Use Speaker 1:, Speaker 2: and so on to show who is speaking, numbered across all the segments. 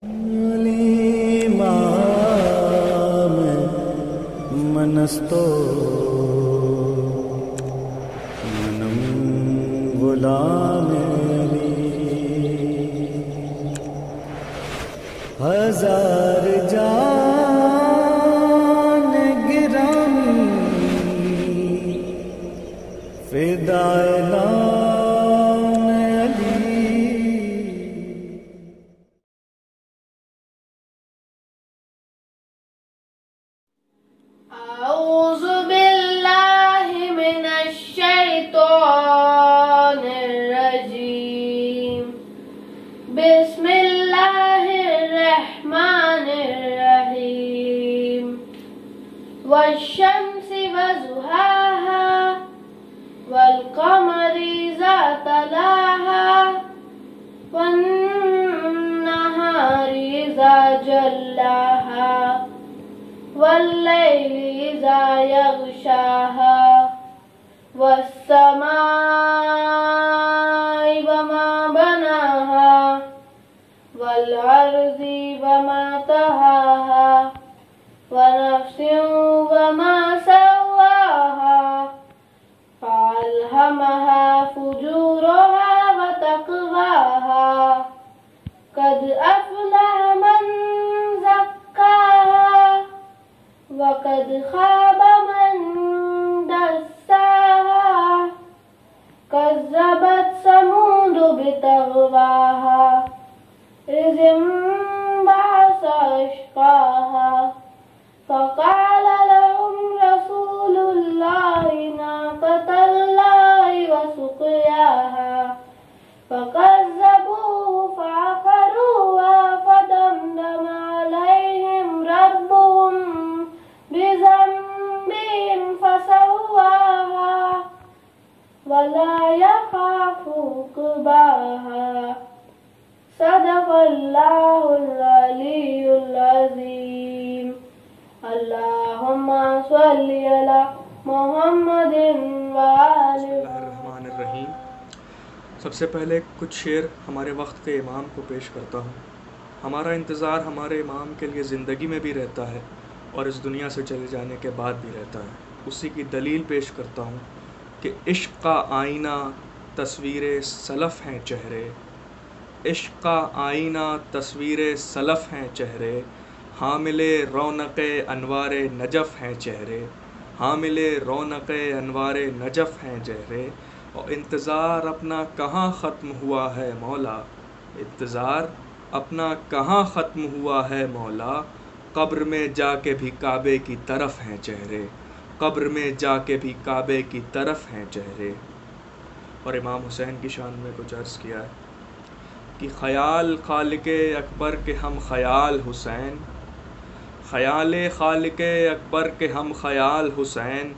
Speaker 1: الإمام منستو منم غلام ہزار جان گرامی فدائے نام علی.
Speaker 2: اعوذ باللہ من الشیطان الرجیم. بسم اللہ الرحمن الرحیم. والشمس وضحاها والقمر اذا تلاها والنهار اذا جلاها والليل إذا يغشاها والسماء وما بناها والأرض وما طحاها ونفس وما سواها فألهمها فجورها وتقواها قد أفلح من زكاها وقد خاب من دساها. كذبت ثمود بطغواها إذ انبعث أشقاها فقال لهم رسول الله ناقة الله وسقياها فكذبوه فعقروها فدمدم عليهم ربهم بذنبهم فسواها ولا يخاف عقباها. صدق اللہ العلی العظیم. اللہم صلی علی محمد وآل.
Speaker 3: بسم اللہ الرحمن الرحیم. سب سے پہلے کچھ شعر ہمارے وقت کے امام کو پیش کرتا ہوں. ہمارا انتظار ہمارے امام کے لیے زندگی میں بھی رہتا ہے اور اس دنیا سے چلے جانے کے بعد بھی رہتا ہے. اسی کی دلیل پیش کرتا ہوں کہ عشق کا آئینہ تصویر سلف ہیں چہرے. عشق کا آئینہ تصویر سلف ہیں چہرے. حامل رونق انوار نجف ہیں چہرے. حامل رونق انوار نجف ہیں چہرے. اور انتظار اپنا کہاں ختم ہوا ہے مولا. انتظار اپنا کہاں ختم ہوا ہے مولا. قبر میں جا کے بھی کعبے کی طرف ہیں چہرے. قبر میں جا کے بھی کعبے کی طرف ہیں چہرے. اور امام حسین کی شان میں کچھ عرض کیا ہے کہ خیال خالق اکبر کے ہم خیال حسین. خیال خالق اکبر کے ہم خیال حسین.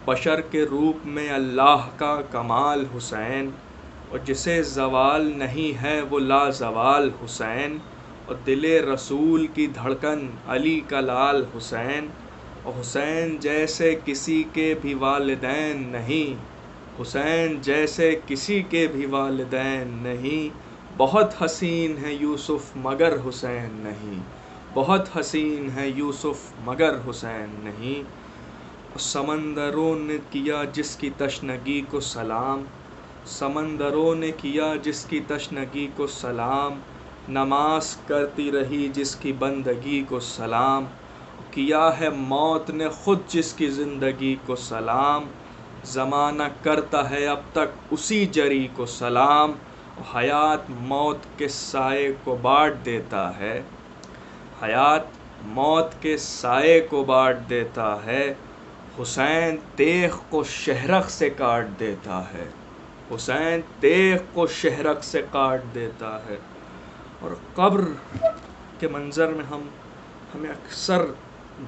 Speaker 3: بشر کے روپ میں اللہ کا کمال حسین. اور جسے زوال نہیں ہے وہ لا زوال حسین. اور دل رسول کی دھڑکن علی کا لال حسین. اور حسین جیسے کسی کے بھی والدین نہیں. حسین جیسے کسی کے بھی والدین نہیں. بہت حسین ہے یوسف مگر حسین نہیں. بہت حسین ہے یوسف مگر حسین نہیں. سمندروں نے کیا جس کی تشنگی کو سلام. سمندروں نے کیا جس کی تشنگی کو سلام. نماز کرتی رہی جس کی بندگی کو سلام. کیا ہے موت نے خود جس کی زندگی کو سلام. زمانہ کرتا ہے اب تک اسی جری کو سلام. حیات موت کے سائے کو بانٹ دیتا ہے. حیات موت کے سائے کو بانٹ دیتا ہے. حسین تیغ کو شہرخ سے کاٹ دیتا ہے. حسین تیغ کو شہرخ سے کاٹ دیتا ہے. اور قبر کے منظر میں ہمیں اکثر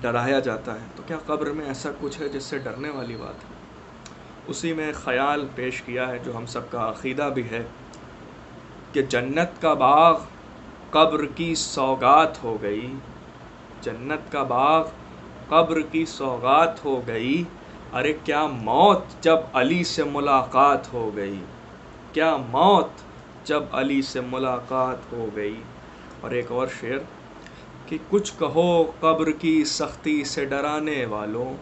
Speaker 3: ڈرایا جاتا ہے. تو کیا قبر میں ایسا کچھ ہے جس سے ڈرنے والی بات ہے؟ اسی میں خیال پیش کیا ہے جو ہم سب کا عقیدہ بھی ہے کہ جنت کا باغ قبر کی سوغات ہو گئی. جنت کا باغ قبر کی سوغات ہو گئی. ارے کیا موت جب علی سے ملاقات ہو گئی. کیا موت جب علی سے ملاقات ہو گئی. اور ایک اور شعر کہ کچھ کہو قبر کی سختی سے ڈرانے والوں،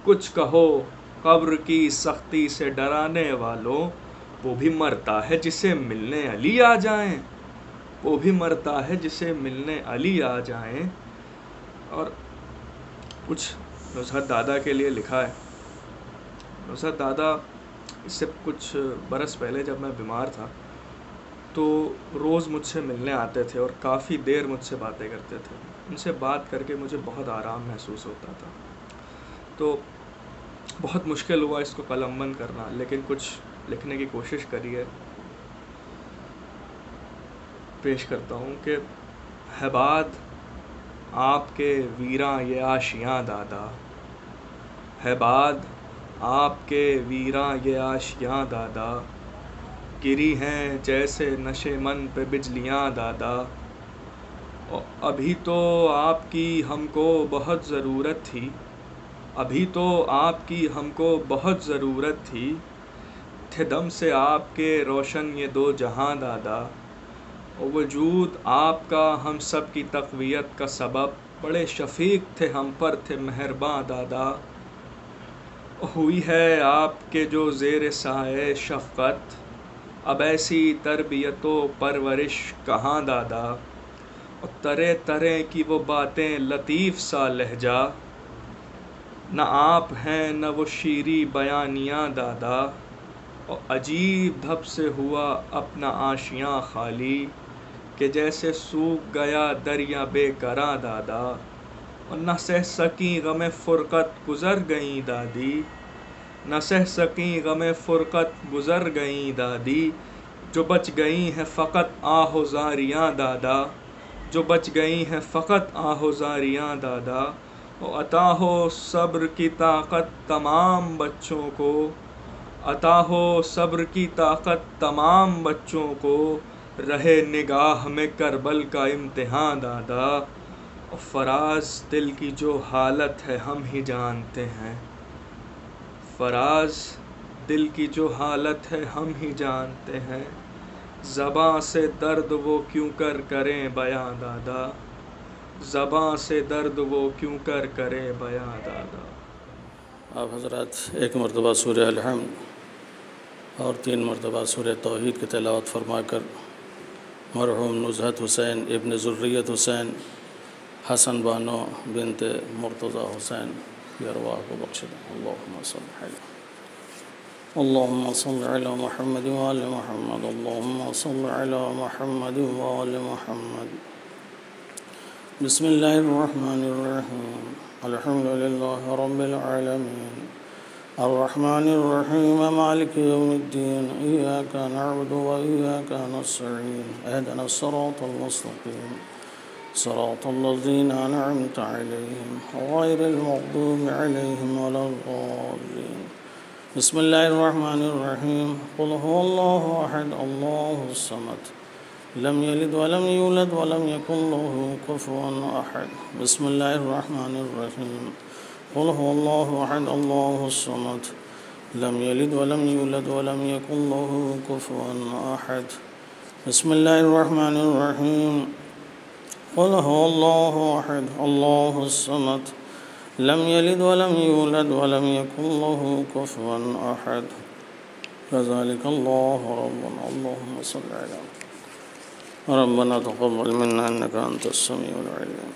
Speaker 3: کچھ کہو قبر کی سختی سے ڈرانے والوں، وہ بھی مرتا ہے جسے ملنے علی آ جائیں، وہ بھی مرتا ہے جسے ملنے علی آ جائیں۔ اور کچھ نصرت دادا کے لیے لکھا ہے۔ نصرت دادا اس سے کچھ برس پہلے جب میں بیمار تھا تو روز مجھ سے ملنے آتے تھے اور کافی دیر مجھ سے باتیں کرتے تھے۔ ان سے بات کر کے مجھے بہت آرام محسوس ہوتا تھا۔ تو بہت مشکل ہوا اس کو قلم بند کرنا، لیکن کچھ لکھنے کی کوشش کری ہے۔ پیش کرتا ہوں کہ ہے باد آپ کے ویراں یہ آشیاں دادا، ہے باد آپ کے ویراں یہ آشیاں دادا، گری ہیں جیسے نشے من پہ بجلیاں دادا، ابھی تو آپ کی ہم کو بہت ضرورت تھی، ابھی تو آپ کی ہم کو بہت ضرورت تھی، تھے دم سے آپ کے روشن یہ دو جہاں دادا، وجود آپ کا ہم سب کی تقویت کا سبب، بڑے شفیق تھے ہم پر تھے مہرباں دادا، ہوئی ہے آپ کے جو زیر سایہ شفقت، اب ایسی تربیت و پرورش کہاں دادا، اور طرح طرح کی وہ باتیں لطیف سا لہجہ، نہ آپ ہیں نہ وہ شیریں بیانیاں دادا، اور عجیب دھب سے ہوا اپنا آشیاں خالی، کہ جیسے سوکھ گیا دریا بے کراں دادا، اور نہ سہ سکیں غم فرقت گزر گئیں دادی، نہ سہ سکیں غم فرقت گزر گئیں دادی، جو بچ گئی ہیں فقط آہ و زاریاں دادا، جو بچ گئی ہیں فقط آہ و زاریاں دادا، اور عطا ہو صبر کی طاقت تمام بچوں کو، عطا ہو صبر کی طاقت تمام بچوں کو، رہے نگاہ میں کربل کا امتحان دادا، اور فراز دل کی جو حالت ہے ہم ہی جانتے ہیں، فراز دل کی جو حالت ہے ہم ہی جانتے ہیں، زباں سے درد وہ کیوں کر کریں بیاں دادا، زباں سے درد وہ کیوں کر کریں بیاں دادا۔
Speaker 4: آپ حضرات ایک مرتبہ سورہ الحمد اور 3 مرتبہ سورہ توحید کی تلاوت فرما کر مرحوم نزہت حسین ابن ذریت حسین حسن بانو بنت مرتضی حسین کی ارواح کو بخش دیں۔ اللہم صل علی اللہم صل علی محمد وآل محمد، اللہم صل علی محمد وآل محمد۔ بسم اللہ الرحمن الرحیم، الحمد للہ رب العالمین، الرحمن الرحیم، مالک یوم الدین، ایاک نعبد و ایاک نستعین، اہدنا الصراط المستقیم، صراط الذین انعمت علیہم غیر المغضوب علیہم ولا الضالین۔ بسم اللہ الرحمن الرحیم، قل هو اللہ احد اللہ الصمد، لم یلد ولم یولد ولم یکن له کفوا احد۔ بسم اللہ الرحمن الرحیم، قل هو اللہ احد اللہ الصمد، لم یلد ولم یولد ولم یکن له کفوا احد۔ بسم اللہ الرحمن الرحیم، قل هو اللہ احد اللہ الصمد، لم یلد ولم یولد ولم یکن له کفوا احد۔ فذلک اللہ ربنا، اللہم صل علی ربنا تقبل منا انك انت السميع العليم۔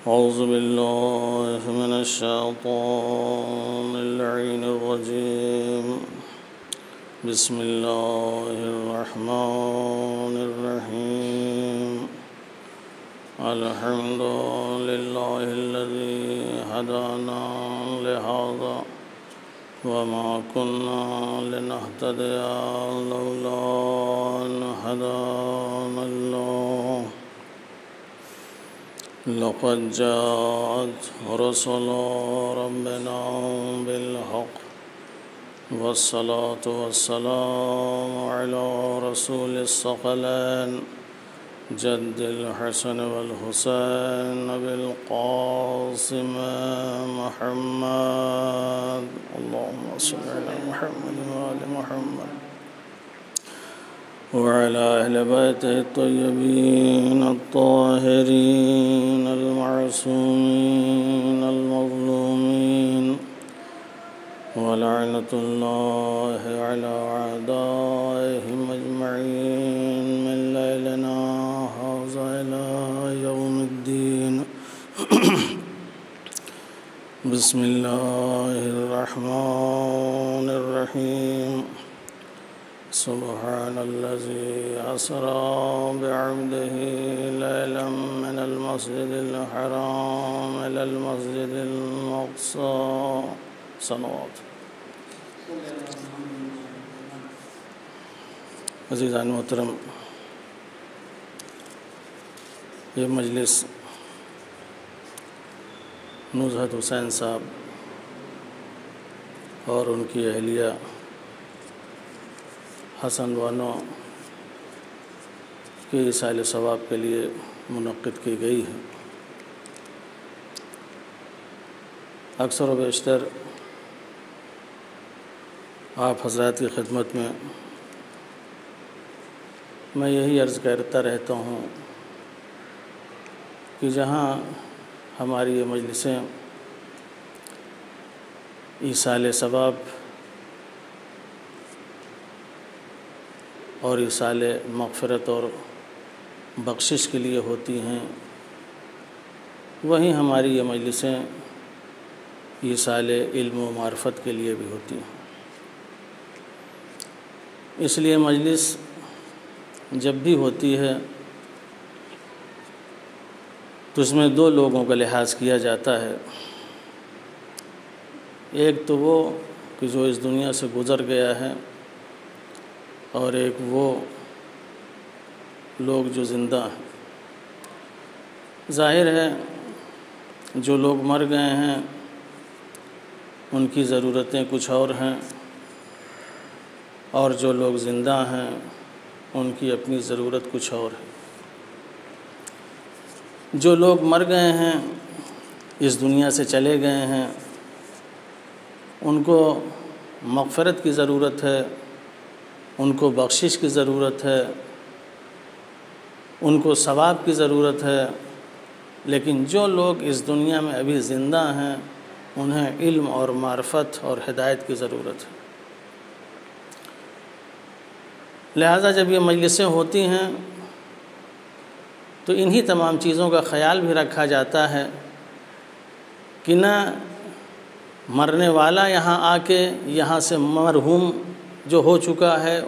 Speaker 4: اعوذ باللہ من الشیطان اللعین الرجیم، بسم اللہ الرحمن الرحیم، الحمد للہ الذی ہدانا لہذا وما كنا لنهتدي لولا أن هدانا الله، لقد جاءت رسل ربنا بالحق، والصلاة والسلام على رسول الثقلين جد الحسن والحسين بالقاسم محمد، اللهم صل على محمد وآل محمد۔ وعلى أهل بيته الطيبين الطاهرين المعصومين المظلومين ولعنة الله على أعدائهم أجمعين من ليلنا هذا إلى يوم الدين. بسم الله الرحمن الرحيم. سبحان الذي أسرى بعبده ليلا من المسجد الحرام إلى المسجد الأقصى. صلوات. عزیزان محترم، یہ مجلس نزہت حسین صاحب اور ان کی اہلیہ حسن بانو کے ایصال ثواب کے لیے منعقد کی گئی ہے. اکثر و بیشتر آپ حضرات کی خدمت میں یہی عرض کرتا رہتا ہوں کہ جہاں ہماری یہ مجلسیں ایصال ثواب اور ایصال مغفرت اور بخشش کے لیے ہوتی ہیں، وہیں ہماری یہ مجلسیں ایصال علم و معرفت کے لیے بھی ہوتی ہیں. اس لیے مجلس جب بھی ہوتی ہے تو اس میں دو لوگوں کا لحاظ کیا جاتا ہے. ایک تو وہ کہ جو اس دنیا سے گزر گیا ہے، اور ایک وہ لوگ جو زندہ ہیں. ظاہر ہے جو لوگ مر گئے ہیں ان کی ضرورتیں کچھ اور ہیں، اور جو لوگ زندہ ہیں ان کی اپنی ضرورت کچھ اور ہے. جو لوگ مر گئے ہیں، اس دنیا سے چلے گئے ہیں، ان کو مغفرت کی ضرورت ہے، ان کو بخشش کی ضرورت ہے، ان کو ثواب کی ضرورت ہے. لیکن جو لوگ اس دنیا میں ابھی زندہ ہیں انہیں علم اور معرفت اور ہدایت کی ضرورت ہے. لہذا جب یہ مجلسیں ہوتی ہیں تو انہی تمام چیزوں کا خیال بھی رکھا جاتا ہے کہ نہ مرنے والا یہاں آ کے یہاں سے مرحوم جو ہو چکا ہے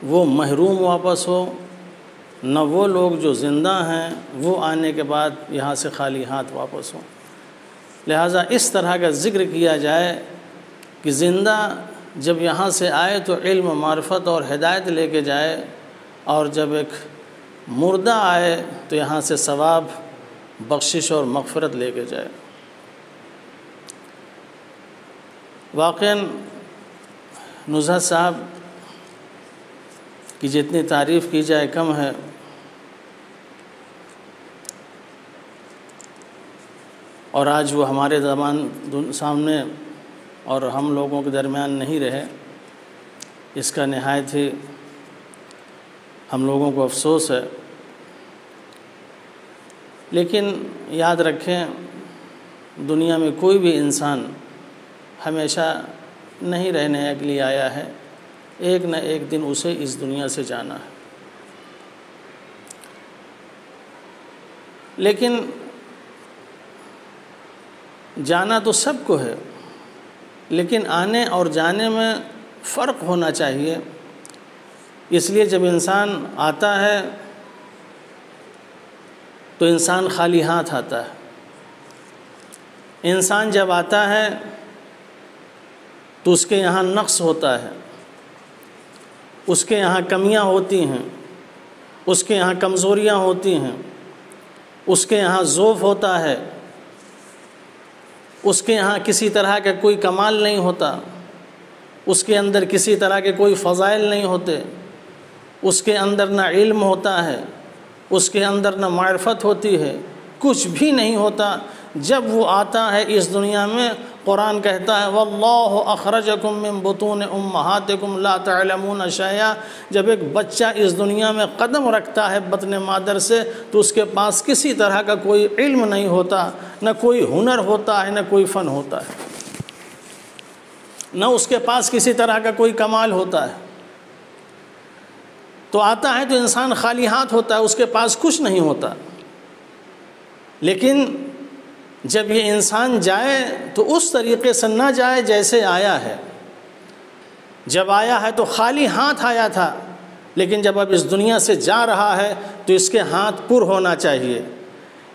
Speaker 4: وہ محروم واپس ہو، نہ وہ لوگ جو زندہ ہیں وہ آنے کے بعد یہاں سے خالی ہاتھ واپس ہوں. لہٰذا اس طرح کا ذکر کیا جائے کہ زندہ جب یہاں سے آئے تو علم و معرفت اور ہدایت لے کے جائے، اور جب ایک مردہ آئے تو یہاں سے ثواب، بخشش اور مغفرت لے کے جائے. واقعاً نزہت صاحب کی جتنی تعریف کی جائے کم ہے. اور آج وہ ہمارے سامنے اور ہم لوگوں کے درمیان نہیں رہے، اس کا نہایت ہی ہم لوگوں کو افسوس ہے. لیکن یاد رکھیں دنیا میں کوئی بھی انسان ہمیشہ نہیں رہنے کے لیے آیا ہے، ایک نہ ایک دن اسے اس دنیا سے جانا ہے. لیکن جانا تو سب کو ہے، لیکن آنے اور جانے میں فرق ہونا چاہیے. اس لیے جب انسان آتا ہے تو انسان خالی ہاتھ آتا ہے. انسان جب آتا ہے تو اس کے یہاں نقص ہوتا ہے، اس کے یہاں کمیاں ہوتی ہیں، اس کے یہاں کمزوریاں ہوتی ہیں، اس کے یہاں ضعف ہوتا ہے، اس کے یہاں کسی طرح کا کوئی کمال نہیں ہوتا، اس کے اندر کسی طرح کے کوئی فضائل نہیں ہوتے، اس کے اندر نہ علم ہوتا ہے، اس کے اندر نہ معرفت ہوتی ہے، کچھ بھی نہیں ہوتا. جب وہ آتا ہے اس دنیا میں قرآن کہتا ہے واللہ اخرجکم من بطون امہاتکم لا تعلمون شیئا، جب ایک بچہ اس دنیا میں قدم رکھتا ہے بطن مادر سے تو اس کے پاس کسی طرح کا کوئی علم نہیں ہوتا، نہ کوئی ہنر ہوتا ہے، نہ کوئی فن ہوتا ہے، نہ اس کے پاس کسی طرح کا کوئی کمال ہوتا ہے۔ تو آتا ہے تو انسان خالی ہاتھ ہوتا ہے، اس کے پاس کچھ نہیں ہوتا۔ لیکن جب یہ انسان جائے تو اس طریقے سے نہ جائے جیسے آیا ہے۔ جب آیا ہے تو خالی ہاتھ آیا تھا، لیکن جب اب اس دنیا سے جا رہا ہے تو اس کے ہاتھ پر ہونا چاہیے،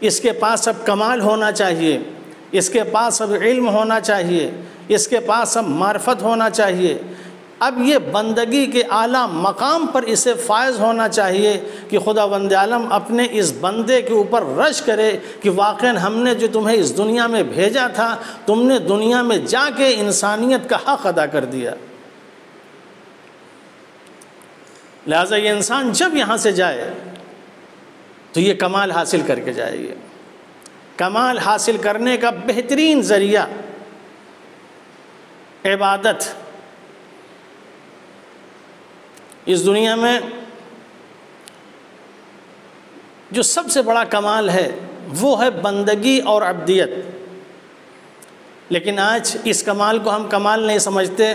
Speaker 4: اس کے پاس اب کمال ہونا چاہیے، اس کے پاس اب علم ہونا چاہیے، اس کے پاس اب معرفت ہونا چاہیے۔ اب یہ بندگی کے اعلیٰ مقام پر اسے فائز ہونا چاہیے کہ خداوند عالم اپنے اس بندے کے اوپر رشک کرے کہ واقعاً ہم نے جو تمہیں اس دنیا میں بھیجا تھا، تم نے دنیا میں جا کے انسانیت کا حق ادا کر دیا۔ لہٰذا یہ انسان جب یہاں سے جائے تو یہ کمال حاصل کر کے جائے گی۔ کمال حاصل کرنے کا بہترین ذریعہ عبادت۔ اس دنیا میں جو سب سے بڑا کمال ہے وہ ہے بندگی اور عبدیت، لیکن آج اس کمال کو ہم کمال نہیں سمجھتے،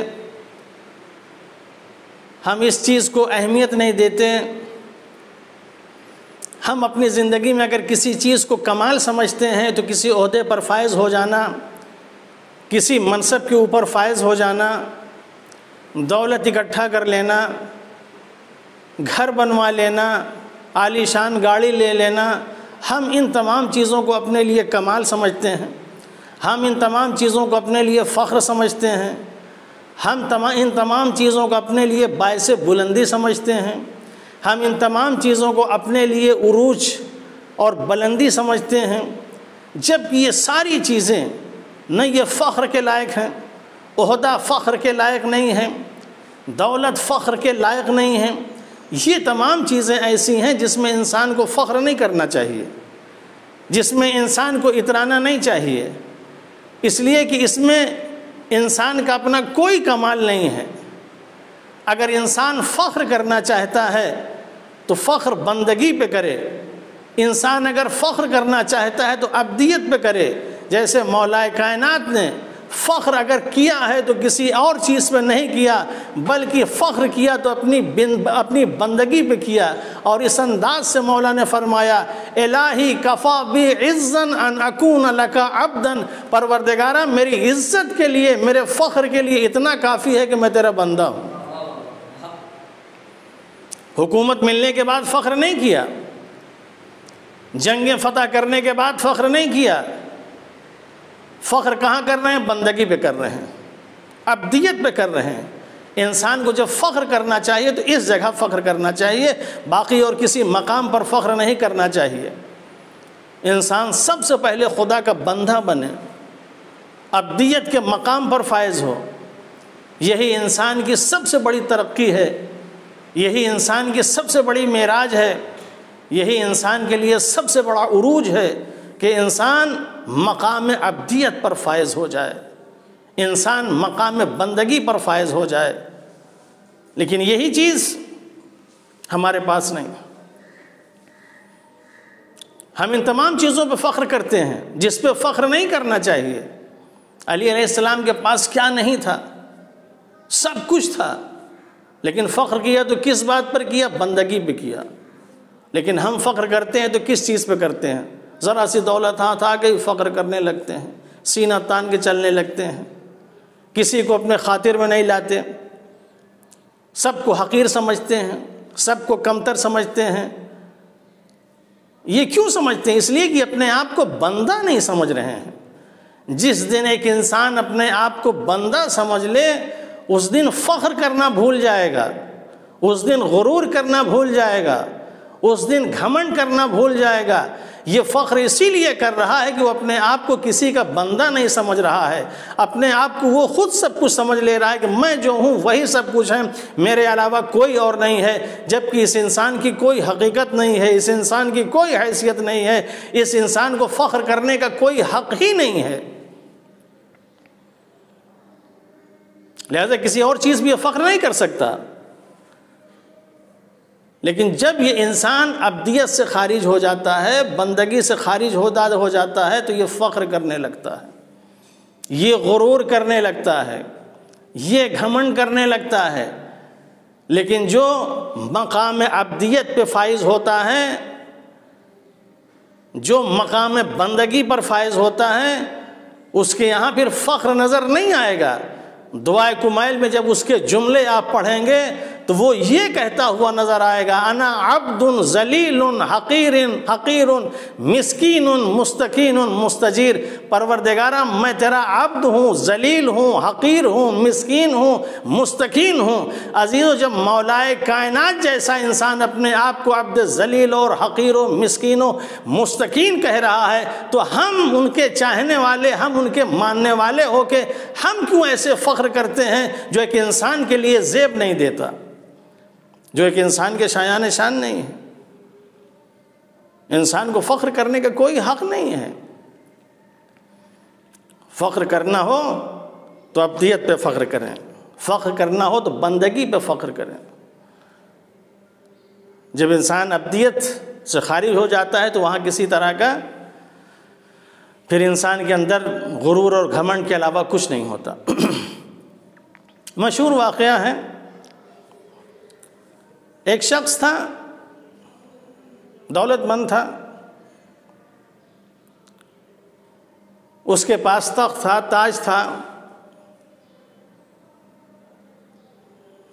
Speaker 4: ہم اس چیز کو اہمیت نہیں دیتے۔ ہم اپنی زندگی میں اگر کسی چیز کو کمال سمجھتے ہیں تو کسی عہدے پر فائز ہو جانا، کسی منصب کے اوپر فائز ہو جانا، دولت اکٹھا کر لینا، گھر بنوا لینا، عالی شان گاڑی لے لینا، ہم ان تمام چیزوں کو اپنے لیے کمال سمجھتے ہیں، ہم ان تمام چیزوں کو اپنے لیے فخر سمجھتے ہیں، ہم ان تمام چیزوں کو اپنے لیے باعث بلندی سمجھتے ہیں، ہم ان تمام چیزوں کو اپنے لیے عروج اور بلندی سمجھتے ہیں، جبکہ یہ ساری چیزیں نہ یہ فخر کے لائق ہیں، عہدہ فخر کے لائق نہیں ہیں، دولت فخر کے لائق نہیں ہیں۔ یہ تمام چیزیں ایسی ہیں جس میں انسان کو فخر نہیں کرنا چاہیے، جس میں انسان کو اترانا نہیں چاہیے، اس لیے کہ اس میں انسان کا اپنا کوئی کمال نہیں ہے۔ اگر انسان فخر کرنا چاہتا ہے تو فخر بندگی پہ کرے، انسان اگر فخر کرنا چاہتا ہے تو عبدیت پہ کرے۔ جیسے مولا کائنات نے فخر اگر کیا ہے تو کسی اور چیز پہ نہیں کیا، بلکہ فخر کیا تو اپنی بندگی پہ کیا، اور اس انداز سے مولا نے فرمایا الہی کفا بی عزن ان اکون لک عبدا، پروردگارہ میری عزت کے لیے، میرے فخر کے لیے اتنا کافی ہے کہ میں تیرا بندہ ہوں۔ حکومت ملنے کے بعد فخر نہیں کیا، جنگیں فتح کرنے کے بعد فخر نہیں کیا، فخر کہاں کر رہے ہیں؟ بندگی پہ کر رہے ہیں، عبدیت پہ کر رہے ہیں۔ انسان کو جب فخر کرنا چاہیے تو اس جگہ فخر کرنا چاہیے، باقی اور کسی مقام پر فخر نہیں کرنا چاہیے۔ انسان سب سے پہلے خدا کا بندہ بنے، عبدیت کے مقام پر فائز ہو، یہی انسان کی سب سے بڑی ترقی ہے، یہی انسان کی سب سے بڑی معراج ہے، یہی انسان کے لیے سب سے بڑا عروج ہے کہ انسان مقام عبدیت پر فائز ہو جائے، انسان مقام بندگی پر فائز ہو جائے۔ لیکن یہی چیز ہمارے پاس نہیں۔ ہم ان تمام چیزوں پہ فخر کرتے ہیں جس پہ فخر نہیں کرنا چاہیے۔ علی علیہ السلام کے پاس کیا نہیں تھا؟ سب کچھ تھا، لیکن فخر کیا تو کس بات پر کیا؟ بندگی پہ کیا۔ لیکن ہم فخر کرتے ہیں تو کس چیز پہ کرتے ہیں؟ ذرا سی دولت ہاتھ آ گئی فخر کرنے لگتے ہیں، سینہ تان کے چلنے لگتے ہیں، کسی کو اپنے خاطر میں نہیں لاتے، سب کو حقیر سمجھتے ہیں، سب کو کمتر سمجھتے ہیں۔ یہ کیوں سمجھتے ہیں؟ اس لیے کہ اپنے آپ کو بندہ نہیں سمجھ رہے ہیں۔ جس دن ایک انسان اپنے آپ کو بندہ سمجھ لے اس دن فخر کرنا بھول جائے گا، اس دن غرور کرنا بھول جائے گا، اس دن گھمنڈ کرنا بھول جائے گا۔ یہ فخر اسی لیے کر رہا ہے کہ وہ اپنے آپ کو کسی کا بندہ نہیں سمجھ رہا ہے، اپنے آپ کو وہ خود سب کچھ سمجھ لے رہا ہے کہ میں جو ہوں وہی سب کچھ ہے، میرے علاوہ کوئی اور نہیں ہے، جبکہ اس انسان کی کوئی حقیقت نہیں ہے، اس انسان کی کوئی حیثیت نہیں ہے، اس انسان کو فخر کرنے کا کوئی حق ہی نہیں ہے۔ لہذا کسی اور چیز بھی یہ فخر نہیں کر سکتا. لیکن جب یہ انسان عبدیت سے خارج ہو جاتا ہے، بندگی سے خارج ہو جاتا ہے، تو یہ فخر کرنے لگتا ہے، یہ غرور کرنے لگتا ہے، یہ گھمنڈ کرنے لگتا ہے. لیکن جو مقام عبدیت پہ فائز ہوتا ہے، جو مقام بندگی پر فائز ہوتا ہے، اس کے یہاں پھر فخر نظر نہیں آئے گا. دعائے کمیل میں جب اس کے جملے آپ پڑھیں گے تو وہ یہ کہتا ہوا نظر آئے گا، انا عبد ذلیل حقیر مسکین مستکین مستجیر. پروردگارہ میں تیرا عبد ہوں، ذلیل ہوں، حقیر ہوں، مسکین ہوں، مستکین ہوں. عزیزو، جب مولائے کائنات جیسا انسان اپنے آپ کو عبد ذلیل اور حقیر و مسکین و مستکین کہہ رہا ہے، تو ہم ان کے چاہنے والے، ہم ان کے ماننے والے ہو کے ہم کیوں ایسے فخر کرتے ہیں جو ایک انسان کے لیے زیب نہیں دیتا، جو ایک انسان کے شایان شان نہیں ہے. انسان کو فخر کرنے کا کوئی حق نہیں ہے. فخر کرنا ہو تو عبدیت پہ فخر کریں، فخر کرنا ہو تو بندگی پہ فخر کریں. جب انسان عبدیت سے خارج ہو جاتا ہے تو وہاں کسی طرح کا پھر انسان کے اندر غرور اور گھمنڈ کے علاوہ کچھ نہیں ہوتا. مشہور واقعہ ہے، ایک شخص تھا، دولت مند تھا، اس کے پاس تخت تھا، تاج تھا،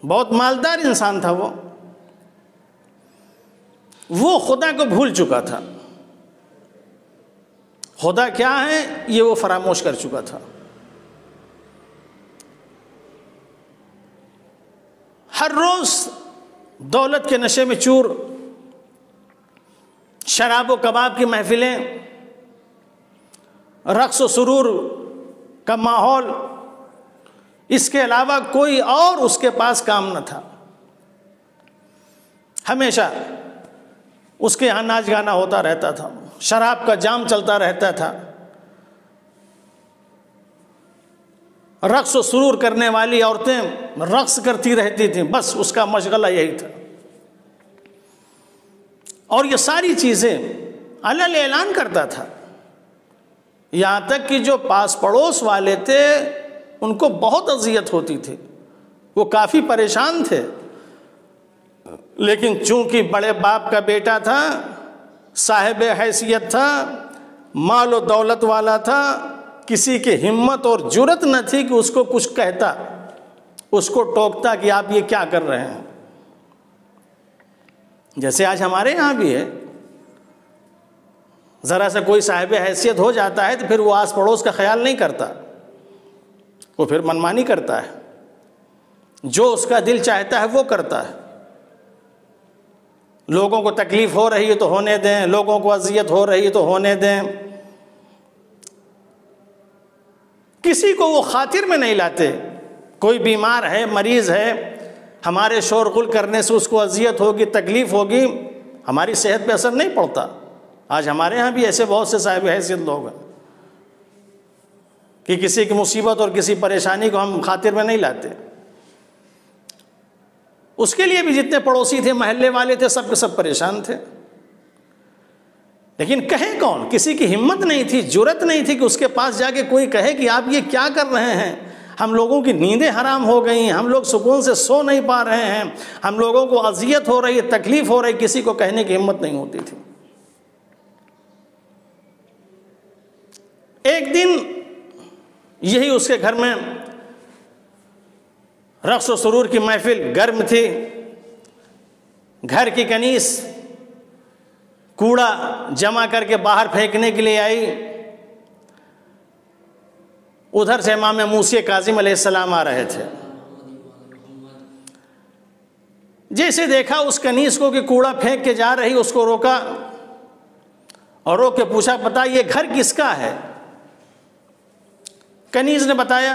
Speaker 4: بہت مالدار انسان تھا. وہ خدا کو بھول چکا تھا. خدا کیا ہے یہ وہ فراموش کر چکا تھا. ہر روز دولت کے نشے میں چور، شراب و کباب کی محفلیں، رقص و سرور کا ماحول، اس کے علاوہ کوئی اور اس کے پاس کام نہ تھا. ہمیشہ اس کے یہاں ناچ گانا ہوتا رہتا تھا، شراب کا جام چلتا رہتا تھا، رقص و سرور کرنے والی عورتیں رقص کرتی رہتی تھیں، بس اس کا مشغلہ یہی تھا. اور یہ ساری چیزیں علل اعلان کرتا تھا، یہاں تک کہ جو پاس پڑوس والے تھے ان کو بہت اذیت ہوتی تھی، وہ کافی پریشان تھے. لیکن چونکہ بڑے باپ کا بیٹا تھا، صاحب حیثیت تھا، مال و دولت والا تھا، کسی کی ہمت اور جرت نہ تھی کہ اس کو کچھ کہتا، اس کو ٹوکتا کہ آپ یہ کیا کر رہے ہیں. جیسے آج ہمارے یہاں بھی ہے، ذرا سا کوئی صاحب حیثیت ہو جاتا ہے تو پھر وہ آس پڑوس کا خیال نہیں کرتا، وہ پھر منمانی کرتا ہے، جو اس کا دل چاہتا ہے وہ کرتا ہے. لوگوں کو تکلیف ہو رہی ہے تو ہونے دیں، لوگوں کو اذیت ہو رہی ہے تو ہونے دیں، کسی کو وہ خاطر میں نہیں لاتے. کوئی بیمار ہے، مریض ہے، ہمارے شور غل کرنے سے اس کو اذیت ہوگی، تکلیف ہوگی، ہماری صحت پہ اثر نہیں پڑتا. آج ہمارے ہاں بھی ایسے بہت سے صاحب حیثیت لوگ ہیں کہ کسی کی مصیبت اور کسی پریشانی کو ہم خاطر میں نہیں لاتے. اس کے لیے بھی جتنے پڑوسی تھے، محلے والے تھے، سب کے سب پریشان تھے. لیکن کہے کون؟ کسی کی ہمت نہیں تھی، جرت نہیں تھی کہ اس کے پاس جا کے کوئی کہے کہ آپ یہ کیا کر رہے ہیں، ہم لوگوں کی نیندیں حرام ہو گئی ہیں، ہم لوگ سکون سے سو نہیں پا رہے ہیں، ہم لوگوں کو اذیت ہو رہی ہے، تکلیف ہو رہی، کسی کو کہنے کی ہمت نہیں ہوتی تھی. ایک دن یہی اس کے گھر میں رقص و سرور کی محفل گرم تھی. گھر کی کنیز کوڑا جمع کر کے باہر پھینکنے کے لیے آئی. ادھر سے امام موسی کاظم علیہ السلام آ رہے تھے. جیسے دیکھا اس کنیز کو کہ کوڑا پھینک کے جا رہی، اس کو روکا اور روک کے پوچھا، پتا یہ گھر کس کا ہے؟ کنیز نے بتایا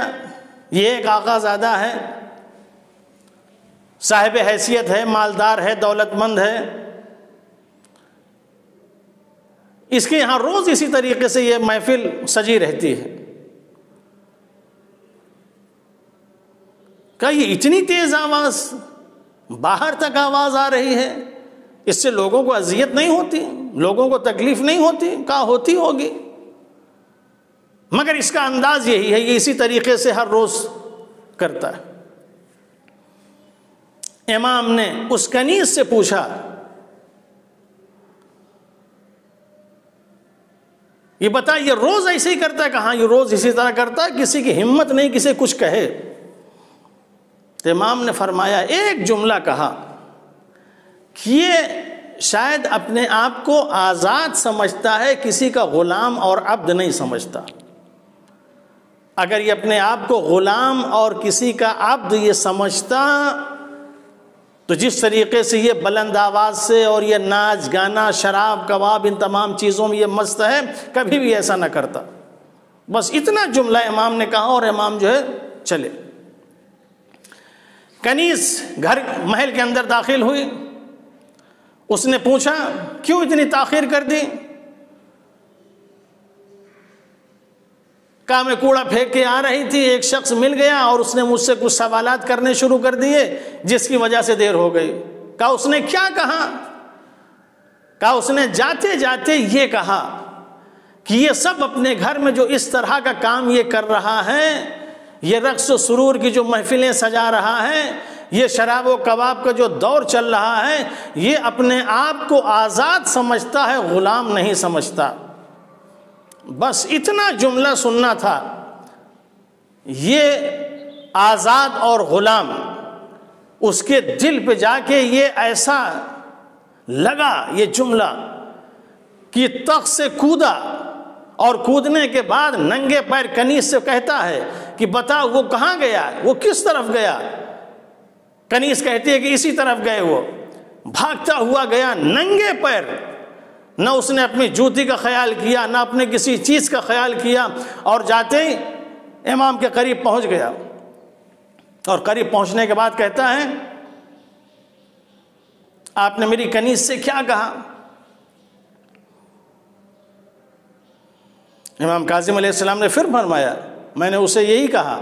Speaker 4: یہ ایک آقا زادہ ہے، صاحب حیثیت ہے، مالدار ہے، دولت مند ہے، اس کے یہاں روز اسی طریقے سے یہ محفل سجی رہتی ہے. کہا یہ اتنی تیز آواز، باہر تک آواز آ رہی ہے، اس سے لوگوں کو اذیت نہیں ہوتی، لوگوں کو تکلیف نہیں ہوتی؟ کہا ہوتی ہوگی، مگر اس کا انداز یہی ہے، یہ اسی طریقے سے ہر روز کرتا ہے۔ امام نے اس کنیز سے پوچھا یہ بتا یہ روز ایسے ہی کرتا ہے؟ کہاں یہ روز اسی طرح کرتا ہے، کسی کی ہمت نہیں کسی کچھ کہے۔ تو امام نے فرمایا ایک جملہ کہا کہ یہ شاید اپنے آپ کو آزاد سمجھتا ہے، کسی کا غلام اور عبد نہیں سمجھتا۔ اگر یہ اپنے آپ کو غلام اور کسی کا عبد یہ سمجھتا تو جس طریقے سے یہ بلند آواز سے اور یہ ناچ گانا شراب کباب ان تمام چیزوں میں یہ مست ہے، کبھی بھی ایسا نہ کرتا۔ بس اتنا جملہ امام نے کہا اور امام جو ہے چلے۔ کنیز گھر محل کے اندر داخل ہوئی، اس نے پوچھا کیوں اتنی تاخیر کر دی؟ کہا میں کوڑا پھینک کے آ رہی تھی، ایک شخص مل گیا اور اس نے مجھ سے کچھ سوالات کرنے شروع کر دیے جس کی وجہ سے دیر ہو گئی۔ کہا اس نے کیا کہا؟ کہا اس نے جاتے جاتے یہ کہا کہ یہ سب اپنے گھر میں جو اس طرح کا کام یہ کر رہا ہے، یہ رقص و سرور کی جو محفلیں سجا رہا ہے، یہ شراب و کباب کا جو دور چل رہا ہے، یہ اپنے آپ کو آزاد سمجھتا ہے، غلام نہیں سمجھتا۔ بس اتنا جملہ سننا تھا، یہ آزاد اور غلام اس کے دل پہ جا کے یہ ایسا لگا یہ جملہ کہ تخت سے کودا، اور کودنے کے بعد ننگے پیر کنیز سے کہتا ہے کہ بتا وہ کہاں گیا، وہ کس طرف گیا؟ کنیز کہتی ہے کہ اسی طرف گئے، وہ بھاگتا ہوا گیا ننگے پیر، نہ اس نے اپنی جوتی کا خیال کیا نہ اپنے کسی چیز کا خیال کیا، اور جاتے ہی امام کے قریب پہنچ گیا، اور قریب پہنچنے کے بعد کہتا ہے آپ نے میری کنیز سے کیا کہا؟ امام کاظم علیہ السلام نے پھر فرمایا میں نے اسے یہی کہا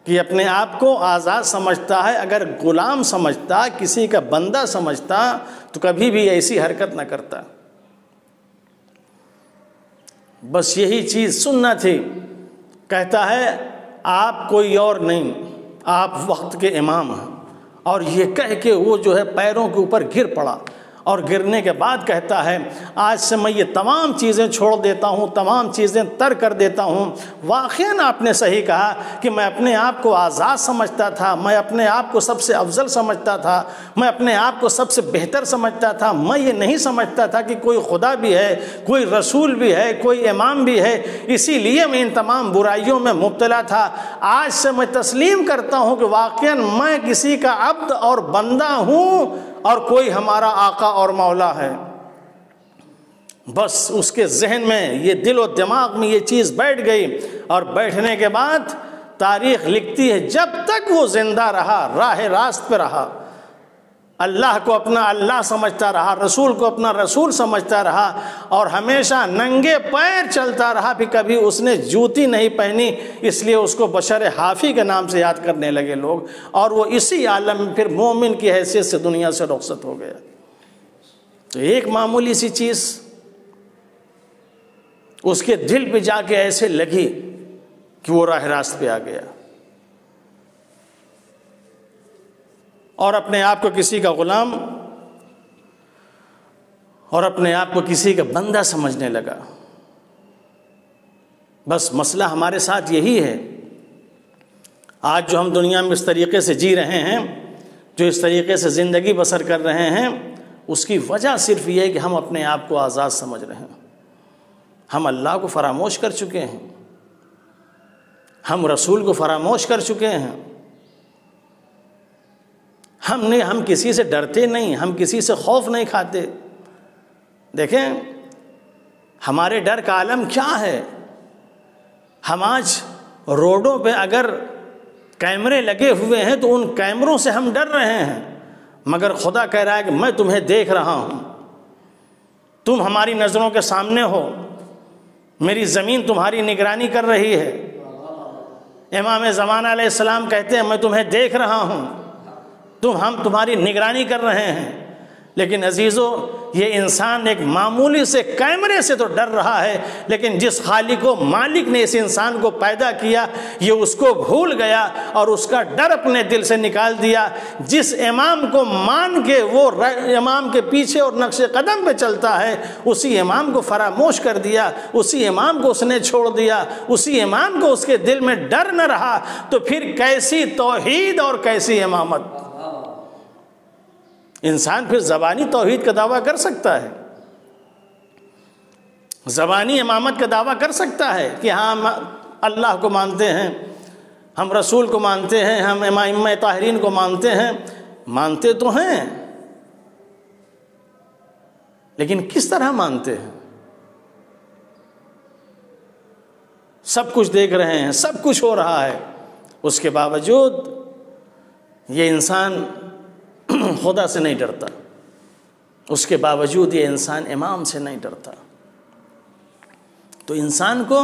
Speaker 4: کہ اپنے آپ کو آزاد سمجھتا ہے، اگر غلام سمجھتا، کسی کا بندہ سمجھتا تو کبھی بھی ایسی حرکت نہ کرتا۔ بس یہی چیز سننا تھی۔ کہتا ہے آپ کوئی اور نہیں، آپ وقت کے امام ہیں، اور یہ کہہ کے وہ جو ہے پیروں کے اوپر گر پڑا، اور گرنے کے بعد کہتا ہے آج سے میں یہ تمام چیزیں چھوڑ دیتا ہوں، تمام چیزیں ترک کر دیتا ہوں۔ واقعاً آپ نے صحیح کہا کہ میں اپنے آپ کو آزاد سمجھتا تھا، میں اپنے آپ کو سب سے افضل سمجھتا تھا، میں اپنے آپ کو سب سے بہتر سمجھتا تھا، میں یہ نہیں سمجھتا تھا کہ کوئی خدا بھی ہے، کوئی رسول بھی ہے، کوئی امام بھی ہے، اسی لیے میں ان تمام برائیوں میں مبتلا تھا۔ آج سے میں تسلیم کرتا ہوں کہ واقعاً میں کسی کا عبد اور بندہ ہوں، اور کوئی ہمارا آقا اور مولا ہے۔ بس اس کے ذہن میں یہ دل و دماغ میں یہ چیز بیٹھ گئی، اور بیٹھنے کے بعد تاریخ لکھتی ہے جب تک وہ زندہ رہا، راہ راست پہ رہا، اللہ کو اپنا اللہ سمجھتا رہا، رسول کو اپنا رسول سمجھتا رہا، اور ہمیشہ ننگے پیر چلتا رہا۔ پھر کبھی اس نے جوتی نہیں پہنی، اس لیے اس کو بشر حافی کے نام سے یاد کرنے لگے لوگ، اور وہ اسی عالم میں پھر مومن کی حیثیت سے دنیا سے رخصت ہو گیا۔ تو ایک معمولی سی چیز اس کے دل پہ جا کے ایسے لگی کہ وہ راہ راست پہ آ گیا، اور اپنے آپ کو کسی کا غلام اور اپنے آپ کو کسی کا بندہ سمجھنے لگا۔ بس مسئلہ ہمارے ساتھ یہی ہے، آج جو ہم دنیا میں اس طریقے سے جی رہے ہیں، جو اس طریقے سے زندگی بسر کر رہے ہیں، اس کی وجہ صرف یہ ہے کہ ہم اپنے آپ کو آزاد سمجھ رہے ہیں۔ ہم اللہ کو فراموش کر چکے ہیں، ہم رسول کو فراموش کر چکے ہیں، ہم کسی سے ڈرتے نہیں، ہم کسی سے خوف نہیں کھاتے۔ دیکھیں ہمارے ڈر کا عالم کیا ہے۔ ہم آج روڈوں پہ اگر کیمرے لگے ہوئے ہیں تو ان کیمروں سے ہم ڈر رہے ہیں، مگر خدا کہہ رہا ہے کہ میں تمہیں دیکھ رہا ہوں، تم ہماری نظروں کے سامنے ہو، میری زمین تمہاری نگرانی کر رہی ہے۔ امام زمانہ علیہ السلام کہتے ہیں میں تمہیں دیکھ رہا ہوں، ہم تمہاری نگرانی کر رہے ہیں، لیکن عزیزو یہ انسان ایک معمولی سے کیمرے سے تو ڈر رہا ہے، لیکن جس خالق و مالک نے اس انسان کو پیدا کیا یہ اس کو بھول گیا اور اس کا ڈر اپنے دل سے نکال دیا۔ جس امام کو مان کے وہ امام کے پیچھے اور نقش قدم پہ چلتا ہے اسی امام کو فراموش کر دیا، اسی امام کو اس نے چھوڑ دیا، اسی امام کو اس کے دل میں ڈر نہ رہا، تو پھر کیسی توحید اور کیسی امامت۔ انسان پھر زبانی توحید کا دعویٰ کر سکتا ہے، زبانی امامت کا دعویٰ کر سکتا ہے کہ ہاں ہم اللہ کو مانتے ہیں، ہم رسول کو مانتے ہیں، ہم ائمہ طاہرین کو مانتے ہیں، مانتے تو ہیں، لیکن کس طرح مانتے ہیں؟ سب کچھ دیکھ رہے ہیں، سب کچھ ہو رہا ہے، اس کے باوجود یہ انسان خدا سے نہیں ڈرتا، اس کے باوجود یہ انسان امام سے نہیں ڈرتا۔ تو انسان کو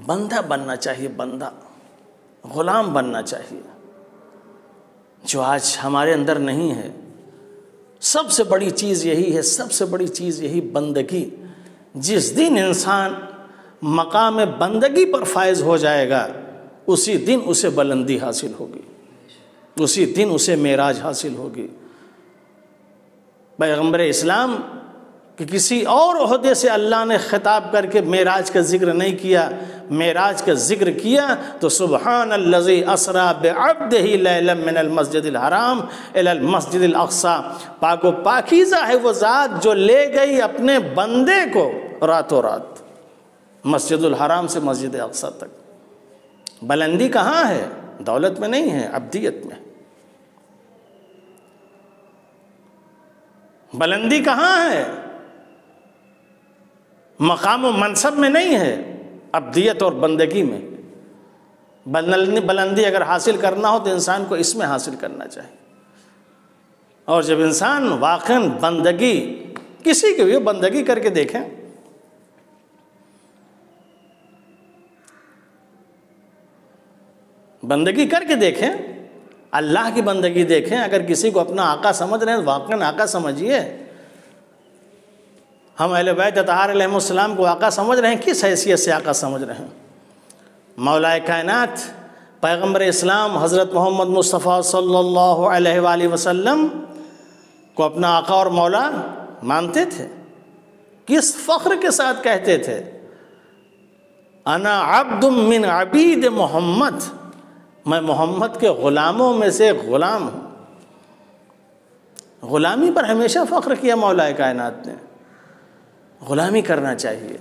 Speaker 4: بندہ بننا چاہیے، بندہ، غلام بننا چاہیے، جو آج ہمارے اندر نہیں ہے۔ سب سے بڑی چیز یہی ہے، سب سے بڑی چیز یہی بندگی۔ جس دن انسان مقام بندگی پر فائز ہو جائے گا اسی دن اسے بلندی حاصل ہوگی، اسی دن اسے معراج حاصل ہوگی۔ پیغمبر اسلام کہ کسی اور عہدے سے اللہ نے خطاب کر کے معراج کا ذکر نہیں کیا، معراج کا ذکر کیا تو سبحان الذی اسری بعبدہ لیلا من المسجد الحرام الی المسجد الاقصی، پاک و پاکیزہ ہے وہ ذات جو لے گئی اپنے بندے کو راتوں رات مسجد الحرام سے مسجد اقصی تک۔ بلندی کہاں ہے؟ دولت میں نہیں ہے، عبدیت میں۔ بلندی کہاں ہے؟ مقام و منصب میں نہیں ہے، عبدیت اور بندگی میں۔ بلندی اگر حاصل کرنا ہو تو انسان کو اس میں حاصل کرنا چاہیے۔ اور جب انسان واقعاً بندگی کسی کی بھی بندگی کر کے دیکھیں، بندگی کر کے دیکھیں، اللہ کی بندگی دیکھیں، اگر کسی کو اپنا آقا سمجھ رہے ہیں تو واقعاً آقا سمجھیے۔ ہم اہل بیت اطہار علیہ السلام کو آقا سمجھ رہے ہیں، کس حیثیت سے آقا سمجھ رہے ہیں؟ مولا کائنات پیغمبر اسلام حضرت محمد مصطفیٰ صلی اللہ علیہ وآلہ وسلم کو اپنا آقا اور مولا مانتے تھے، کس فخر کے ساتھ کہتے تھے انا عبد من عبید محمد، میں محمد کے غلاموں میں سے غلام ہوں۔ غلامی پر ہمیشہ فخر کیا مولا کائنات نے، غلامی کرنا چاہیے،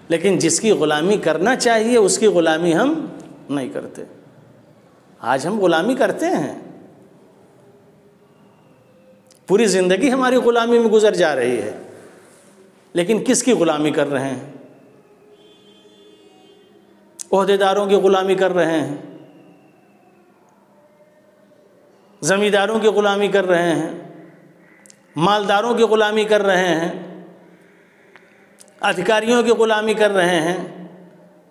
Speaker 4: لیکن جس کی غلامی کرنا چاہیے اس کی غلامی ہم نہیں کرتے۔ آج ہم غلامی کرتے ہیں، پوری زندگی ہماری غلامی میں گزر جا رہی ہے، لیکن کس کی غلامی کر رہے ہیں؟ عہدیداروں کی غلامی کر رہے ہیں، زمینداروں کی غلامی کر رہے ہیں، مالداروں کی غلامی کر رہے ہیں، ادھیکاریوں کی غلامی کر رہے ہیں،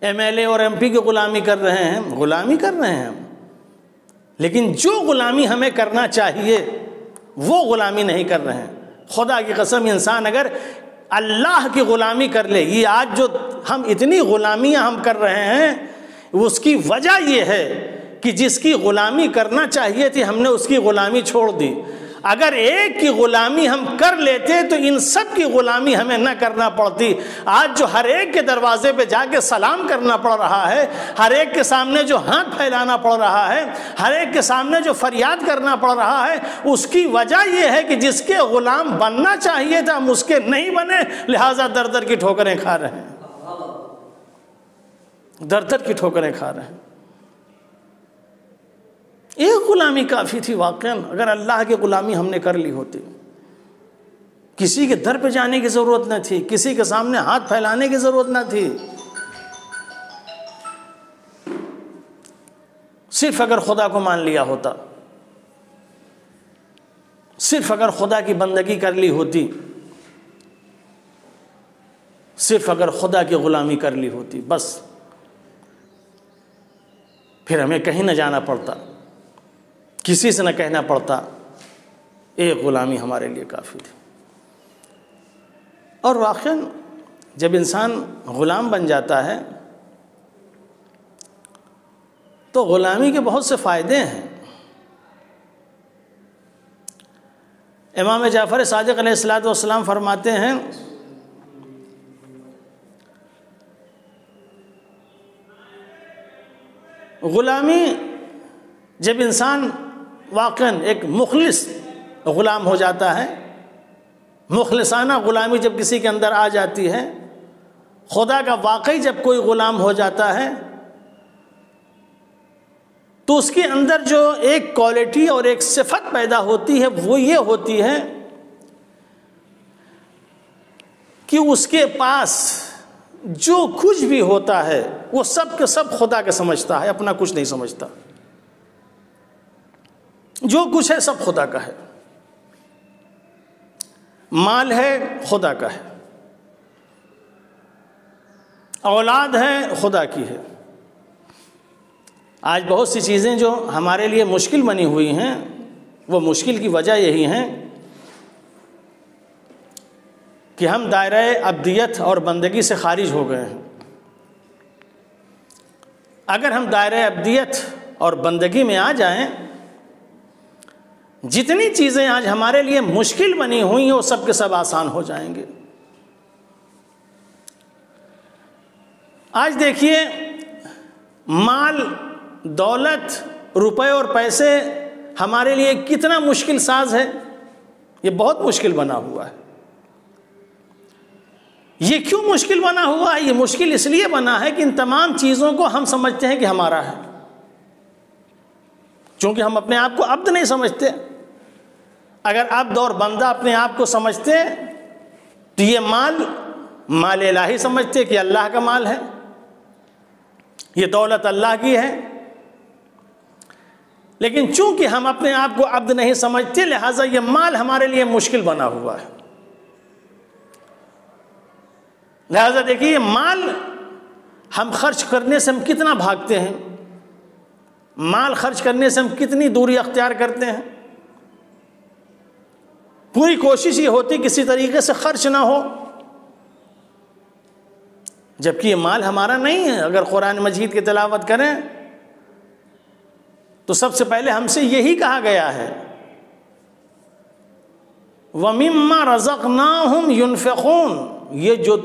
Speaker 4: ایم ایل اے اور ایم پی کی غلامی کر رہے ہیں، غلامی کر رہے ہیں ہم، لیکن جو غلامی ہمیں کرنا چاہیے وہ غلامی نہیں کر رہے ہیں۔ خدا کی قسم انسان اگر اللہ کی غلامی کر لے، یہ آج جو ہم اتنی غلامیاں ہم کر رہے ہیں اس کی وجہ یہ ہے کہ جس کی غلامی کرنا چاہیے تھی ہم نے اس کی غلامی چھوڑ دی۔ اگر ایک کی غلامی ہم کر لیتے تو ان سب کی غلامی ہمیں نہ کرنا پڑتی۔ آج جو ہر ایک کے دروازے پہ جا کے سلام کرنا پڑ رہا ہے، ہر ایک کے سامنے جو ہاتھ پھیلانا پڑ رہا ہے، ہر ایک کے سامنے جو فریاد کرنا پڑ رہا ہے، اس کی وجہ یہ ہے کہ جس کے غلام بننا چاہیے تھا ہم اس کے نہیں بنے، لہٰذا در در کی ٹھوکریں کھا رہے ہیں، در در کی ٹھوکریں کھا رہے ہیں۔ ایک غلامی کافی تھی واقعاً، اگر اللہ کی غلامی ہم نے کر لی ہوتی، کسی کے در پہ جانے کی ضرورت نہ تھی، کسی کے سامنے ہاتھ پھیلانے کی ضرورت نہ تھی، صرف اگر خدا کو مان لیا ہوتا، صرف اگر خدا کی بندگی کر لی ہوتی، صرف اگر خدا کی غلامی کر لی ہوتی، بس پھر ہمیں کہیں نہ جانا پڑتا، کسی سے نہ کہنا پڑتا، ایک غلامی ہمارے لیے کافی تھی۔ اور واقعاً جب انسان غلام بن جاتا ہے تو غلامی کے بہت سے فائدے ہیں۔ امام جعفر صادق علیہ السلام فرماتے ہیں غلامی جب انسان واقعاً ایک مخلص غلام ہو جاتا ہے، مخلصانہ غلامی جب کسی کے اندر آ جاتی ہے، خدا کا واقعی جب کوئی غلام ہو جاتا ہے تو اس کے اندر جو ایک کوالٹی اور ایک صفت پیدا ہوتی ہے وہ یہ ہوتی ہے کہ اس کے پاس جو کچھ بھی ہوتا ہے وہ سب کے سب خدا کا سمجھتا ہے، اپنا کچھ نہیں سمجھتا۔ جو کچھ ہے سب خدا کا ہے، مال ہے خدا کا ہے، اولاد ہے خدا کی ہے۔ آج بہت سی چیزیں جو ہمارے لیے مشکل بنی ہوئی ہیں وہ مشکل کی وجہ یہی ہے کہ ہم دائرہ عبدیت اور بندگی سے خارج ہو گئے ہیں۔ اگر ہم دائرہ عبدیت اور بندگی میں آ جائیں، جتنی چیزیں آج ہمارے لیے مشکل بنی ہوئی ہیں وہ سب کے سب آسان ہو جائیں گے۔ آج دیکھیے مال، دولت، روپے اور پیسے ہمارے لیے کتنا مشکل ساز ہے، یہ بہت مشکل بنا ہوا ہے۔ یہ کیوں مشکل بنا ہوا ہے؟ یہ مشکل اس لیے بنا ہے کہ ان تمام چیزوں کو ہم سمجھتے ہیں کہ ہمارا ہے، چونکہ ہم اپنے آپ کو عبد نہیں سمجھتے۔ اگر عبد اور بندہ اپنے آپ کو سمجھتے تو یہ مال الہی سمجھتے کہ اللہ کا مال ہے، یہ دولت اللہ کی ہے۔ لیکن چونکہ ہم اپنے آپ کو عبد نہیں سمجھتے لہٰذا یہ مال ہمارے لیے مشکل بنا ہوا ہے۔ لہٰذا دیکھیے یہ مال ہم خرچ کرنے سے ہم کتنا بھاگتے ہیں، مال خرچ کرنے سے ہم کتنی دوری اختیار کرتے ہیں۔ پوری کوشش یہ ہوتی کسی طریقے سے خرچ نہ ہو، جبکہ یہ مال ہمارا نہیں ہے۔ اگر قرآن مجید کی تلاوت کریں تو سب سے پہلے ہم سے یہی کہا گیا ہے وَمِمَّا رَزَقْنَاهُمْ يُنْفِقُونَ، یہ جو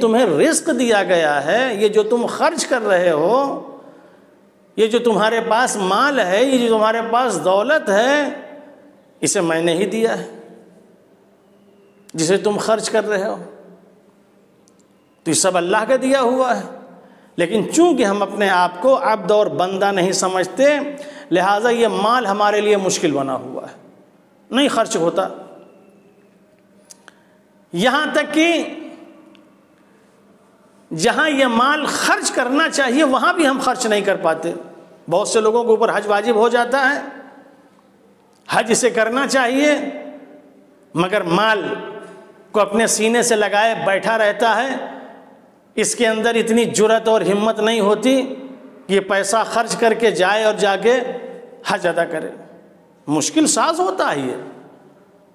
Speaker 4: تمہیں رزق دیا گیا ہے، یہ جو تم خرچ کر رہے ہو، یہ جو تمہارے پاس مال ہے، یہ جو تمہارے پاس دولت ہے، اسے میں نے ہی دیا ہے، جسے تم خرچ کر رہے ہو تو یہ سب اللہ کا دیا ہوا ہے۔ لیکن چونکہ ہم اپنے آپ کو عبد اور بندہ نہیں سمجھتے لہٰذا یہ مال ہمارے لیے مشکل بنا ہوا ہے، نہیں خرچ ہوتا۔ یہاں تک کہ جہاں یہ مال خرچ کرنا چاہیے وہاں بھی ہم خرچ نہیں کر پاتے۔ بہت سے لوگوں کے اوپر حج واجب ہو جاتا ہے، حج اسے کرنا چاہیے مگر مال کو اپنے سینے سے لگائے بیٹھا رہتا ہے، اس کے اندر اتنی جرأت اور ہمت نہیں ہوتی کہ یہ پیسہ خرچ کر کے جائے اور جا کے حج ادا کرے۔ مشکل ساز ہوتا ہے، یہ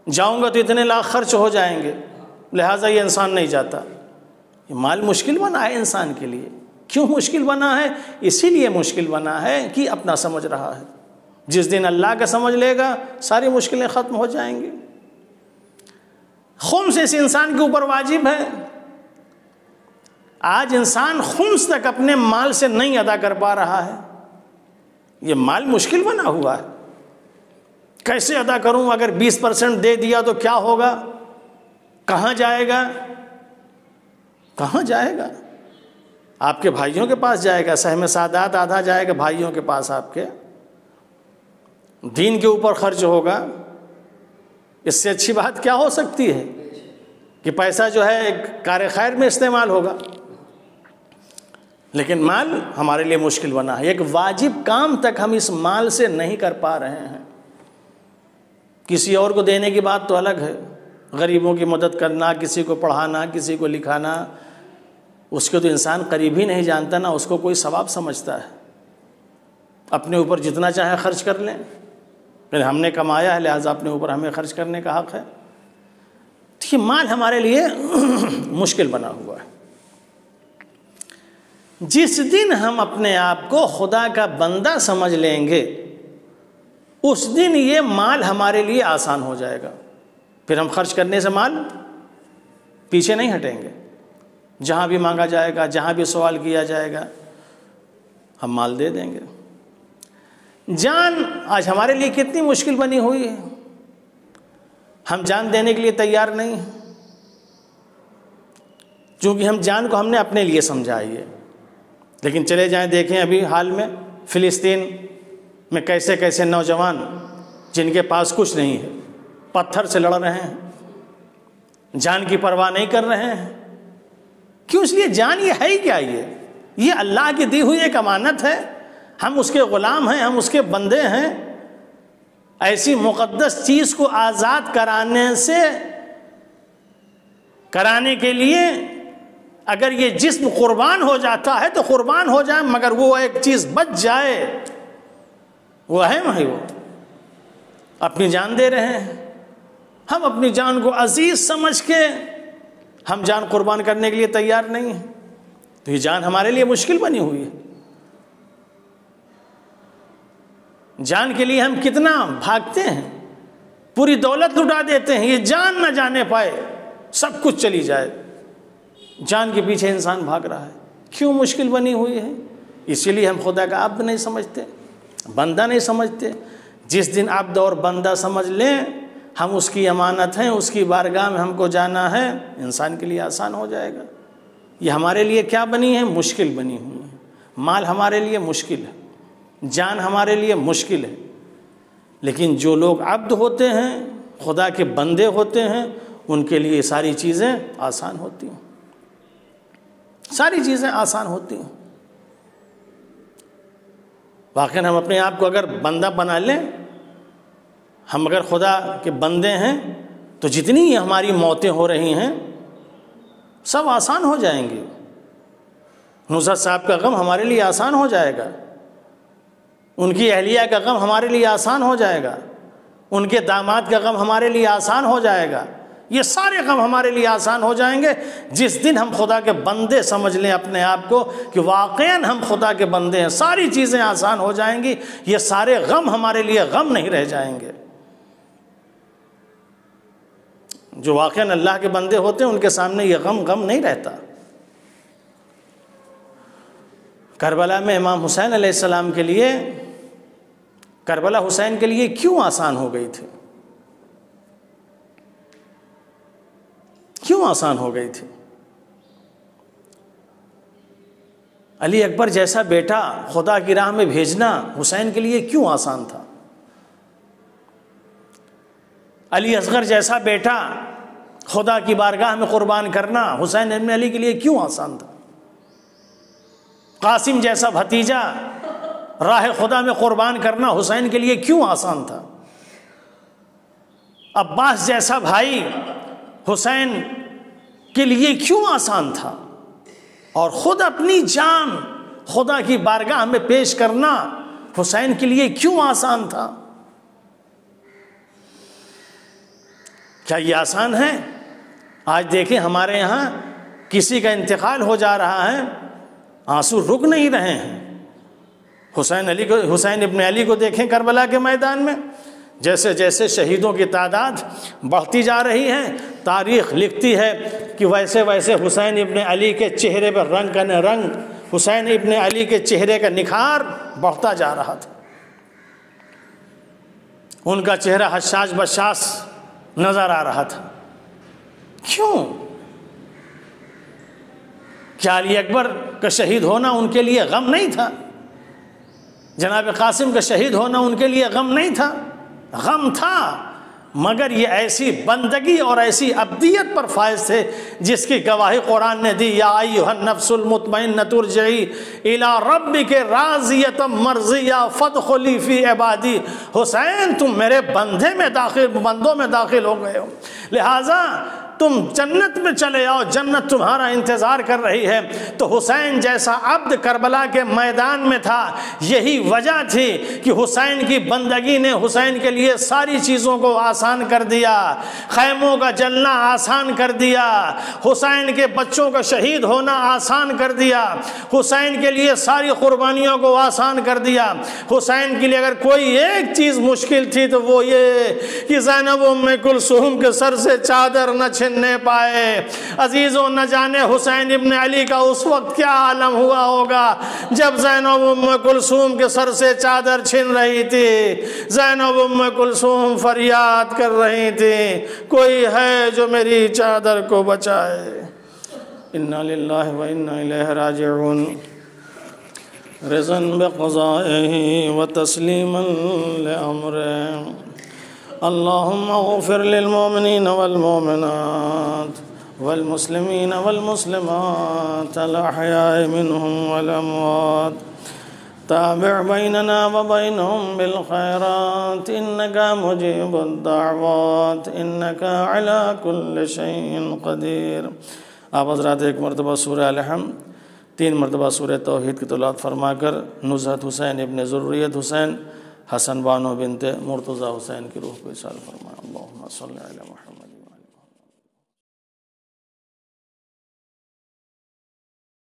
Speaker 4: جاؤں گا تو اتنے لاکھ خرچ ہو جائیں گے، لہٰذا یہ انسان نہیں جاتا۔ یہ مال مشکل بنا ہے انسان کے لیے۔ کیوں مشکل بنا ہے؟ اسی لیے مشکل بنا ہے کہ اپنا سمجھ رہا ہے۔ جس دن اللہ کا سمجھ لے گا ساری مشکلیں ختم ہو جائیں گی۔ خمس اس انسان کے اوپر واجب ہے۔ آج انسان خمس تک اپنے مال سے نہیں ادا کر پا رہا ہے۔ یہ مال مشکل بنا ہوا ہے، کیسے ادا کروں؟ اگر 20% دے دیا تو کیا ہوگا؟ کہاں جائے گا؟ کہاں جائے گا؟ آپ کے بھائیوں کے پاس جائے گا، سہم سعادات آدھا جائے گا بھائیوں کے پاس، آپ کے دین کے اوپر خرچ ہوگا۔ اس سے اچھی بات کیا ہو سکتی ہے کہ پیسہ جو ہے ایک کار خیر میں استعمال ہوگا۔ لیکن مال ہمارے لیے مشکل بنا ہے۔ ایک واجب کام تک ہم اس مال سے نہیں کر پا رہے ہیں۔ کسی اور کو دینے کی بات تو الگ ہے، غریبوں کی مدد کرنا، کسی کو پڑھانا، کسی کو لکھانا، اس کو تو انسان قریب ہی نہیں جانتا، نہ اس کو کوئی ثواب سمجھتا ہے۔ اپنے اوپر جتنا چاہیں خرچ کر لیں، پھر ہم نے کمایا ہے لہٰذا اپنے اوپر ہمیں خرچ کرنے کا حق ہے۔ یہ مال ہمارے لیے مشکل بنا ہوا ہے۔ جس دن ہم اپنے آپ کو خدا کا بندہ سمجھ لیں گے اس دن یہ مال ہمارے لیے آسان ہو جائے گا، پھر ہم خرچ کرنے سے مال پیچھے نہیں ہٹیں گے۔ جہاں بھی مانگا جائے گا، جہاں بھی سوال کیا جائے گا، ہم مال دے دیں گے۔ جان آج ہمارے لیے کتنی مشکل بنی ہوئی ہے، ہم جان دینے کے لیے تیار نہیں ہیں، چونکہ ہم جان کو ہم نے اپنے لیے سمجھا ہے۔ لیکن چلے جائیں دیکھیں ابھی حال میں فلسطین میں کیسے کیسے نوجوان جن کے پاس کچھ نہیں ہے پتھر سے لڑ رہے ہیں، جان کی پرواہ نہیں کر رہے ہیں۔ کیوں؟ اس لیے جان یہ ہے ہی کیا، یہ اللہ کی دی ہوئی ایک امانت ہے، ہم اس کے غلام ہیں، ہم اس کے بندے ہیں۔ ایسی مقدس چیز کو آزاد کرانے کے لیے اگر یہ جسم قربان ہو جاتا ہے تو قربان ہو جائے، مگر وہ ایک چیز بچ جائے، وہ اہم ہے، وہ اپنی جان دے رہے ہیں۔ ہم اپنی جان کو عزیز سمجھ کے ہم جان قربان کرنے کے لیے تیار نہیں ہیں، تو یہ جان ہمارے لیے مشکل بنی ہوئی ہے۔ جان کے لیے ہم کتنا بھاگتے ہیں، پوری دولت لٹا دیتے ہیں، یہ جان نہ جانے پائے، سب کچھ چلی جائے، جان کے پیچھے انسان بھاگ رہا ہے۔ کیوں مشکل بنی ہوئی ہے؟ اسی لیے ہم خدا کا عبد نہیں سمجھتے، بندہ نہیں سمجھتے۔ جس دن عبد اور بندہ سمجھ لیں ہم اس کی امانت ہیں، اس کی بارگاہ میں ہم کو جانا ہے، انسان کے لیے آسان ہو جائے گا۔ یہ ہمارے لیے کیا بنی ہے؟ مشکل بنی ہوئی ہے۔ مال ہمارے لیے مشکل ہے، جان ہمارے لیے مشکل ہے، لیکن جو لوگ عبد ہوتے ہیں، خدا کے بندے ہوتے ہیں، ان کے لیے ساری چیزیں آسان ہوتی ہیں، ساری چیزیں آسان ہوتی ہیں۔ واقعاً ہم اپنے آپ کو اگر بندہ بنا لیں، ہم اگر خدا کے بندے ہیں تو جتنی ہماری موتیں ہو رہی ہیں سب آسان ہو جائیں گی۔ نصرت صاحب کا غم ہمارے لیے آسان ہو جائے گا، ان کی اہلیہ کا غم ہمارے لیے آسان ہو جائے گا، ان کے داماد کا غم ہمارے لیے آسان ہو جائے گا، یہ سارے غم ہمارے لیے آسان ہو جائیں گے جس دن ہم خدا کے بندے سمجھ لیں اپنے آپ کو کہ واقعاً ہم خدا کے بندے ہیں، ساری چیزیں آسان ہو جائیں گی، یہ سارے غم ہمارے لیے غم نہیں رہ جائیں گے۔ جو واقعاً اللہ کے بندے ہوتے ہیں ان کے سامنے یہ غم نہیں رہتا۔ کربلا میں امام حسین علیہ السلام کے لیے، کربلا حسین کے لیے کیوں آسان ہو گئی تھی؟ کیوں آسان ہو گئی تھی؟ علی اکبر جیسا بیٹا خدا کی راہ میں بھیجنا حسین کے لیے کیوں آسان تھا؟ علی اصغر جیسا بیٹا خدا کی بارگاہ میں قربان کرنا حسین ابن علی کے لیے کیوں آسان تھا؟ قاسم جیسا بھتیجا راہ خدا میں قربان کرنا حسین کے لیے کیوں آسان تھا؟ عباس جیسا بھائی حسین کے لیے کیوں آسان تھا؟ اور خود اپنی جان خدا کی بارگاہ میں پیش کرنا حسین کے لیے کیوں آسان تھا؟ کیا یہ آسان ہے؟ آج دیکھیں ہمارے یہاں کسی کا انتقال ہو جا رہا ہے، آنسو رک نہیں رہے ہیں۔ حسین ابن علی کو دیکھیں کربلا کے میدان میں، جیسے جیسے شہیدوں کی تعداد بڑھتی جا رہی ہے، تاریخ لکھتی ہے کہ ویسے ویسے حسین ابن علی کے چہرے پر رنگ حسین ابن علی کے چہرے کا نکھار بڑھتا جا رہا تھا۔ ان کا چہرہ حشاش بشاش نظر آ رہا تھا۔ کیوں؟ کیا علی اکبر کا شہید ہونا ان کے لیے غم نہیں تھا؟ جناب قاسم کا شہید ہونا ان کے لیے غم نہیں تھا؟ غم تھا، مگر یہ ایسی بندگی اور ایسی عبدیت پر فائز تھے جس کی گواہی قرآن نے دی، یا ایھا النفس المطمئنۃ ارجعی الی ربک راضیۃ مرضیہ فادخلی فی عبادی۔ حسین تم میرے بندوں میں داخل ہو گئے ہو، لہٰذا تم جنت میں چلے آؤ، جنت تمہارا انتظار کر رہی ہے۔ تو حسین جیسا عبد کربلا کے میدان میں تھا، یہی وجہ تھی کہ حسین کی بندگی نے حسین کے لیے ساری چیزوں کو آسان کر دیا، خیموں کا جلنا آسان کر دیا، حسین کے بچوں کا شہید ہونا آسان کر دیا، حسین کے لیے ساری قربانیوں کو آسان کر دیا۔ حسین کے لیے اگر کوئی ایک چیز مشکل تھی تو وہ یہ کہ زینب ام کلثوم کے سر سے چادر نہ چھننے پائے۔ عزیزوں، نہ جانے حسین ابن علی کا اس وقت کیا عالم ہوا ہوگا جب زینب ام کلثوم کے سر سے چادر چھن رہی تھی، زینب ام کلثوم فریاد کر رہی تھی، کوئی ہے جو میری چادر کو بچائے۔ انا للہ و انا الیہ راجعون۔ رضا بقضائه وتسلیما لأمره۔ اللهم اغفر للمؤمنين والمؤمنات والمسلمين والمسلمات الأحياء منهم والأموات، تابع بيننا وبينهم بالخيرات إنك مجيب الدعوات إنك على كل شيء قدير۔ آپ حضرات ایک مرتبہ سورہ الحمد، 3 مرتبہ سورہ توحید کی تلاوت فرما کر نزہت حسین ابن ذریت حسین، حسن بانو بنت مرتضی حسین کی روح کو اصال فرمائیں۔ اللہم صلی علی محمد۔